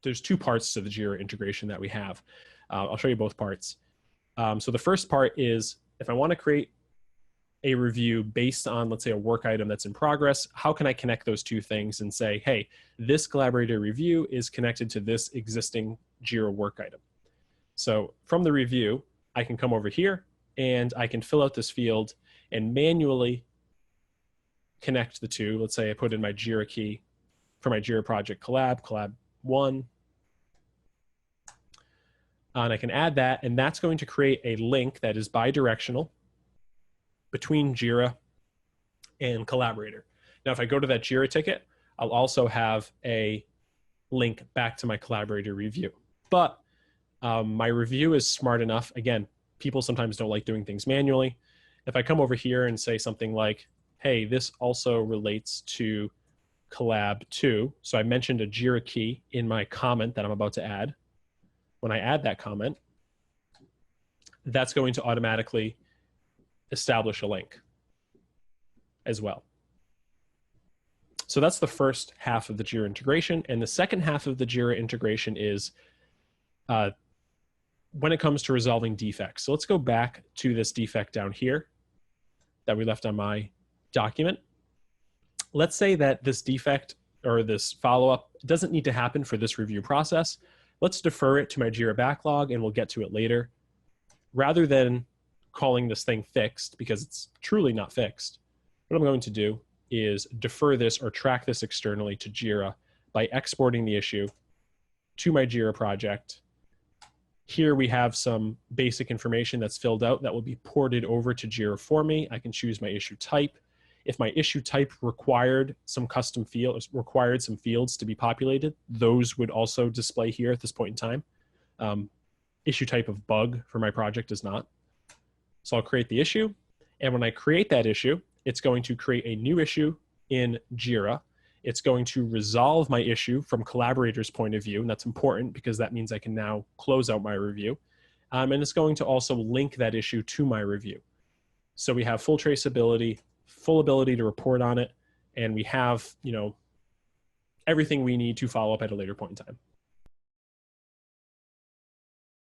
There's two parts to the Jira integration that we have. I'll show you both parts. So the first part is if I want to create a review based on, let's say, a work item that's in progress, how can I connect those two things and say, hey, this Collaborator review is connected to this existing Jira work item. So from the review, I can come over here and I can fill out this field and manually connect the two. Let's say I put in my Jira key for my Jira project collab 1. And I can add that, and that's going to create a link that is bidirectional between Jira and Collaborator. Now, if I go to that Jira ticket, I'll also have a link back to my Collaborator review. But my review is smart enough. Again, people sometimes don't like doing things manually. If I come over here and say something like, hey, this also relates to collab 2. So I mentioned a Jira key in my comment that I'm about to add. When I add that comment, that's going to automatically establish a link as well. So that's the first half of the Jira integration. And the second half of the Jira integration is when it comes to resolving defects. So let's go back to this defect down here that we left on my document. Let's say that this defect or this follow-up doesn't need to happen for this review process. Let's defer it to my Jira backlog and we'll get to it later. Rather than calling this thing fixed, because it's truly not fixed, what I'm going to do is defer this or track this externally to Jira by exporting the issue to my Jira project. Here we have some basic information that's filled out that will be ported over to Jira for me. I can choose my issue type. If my issue type required some custom fields, required some fields to be populated, those would also display here at this point in time. Issue type of bug for my project is not. So I'll create the issue. And when I create that issue, it's going to create a new issue in Jira. It's going to resolve my issue from Collaborator's point of view. And that's important because that means I can now close out my review. And it's going to also link that issue to my review. So we have full traceability, full ability to report on it, and we have, everything we need to follow up at a later point in time.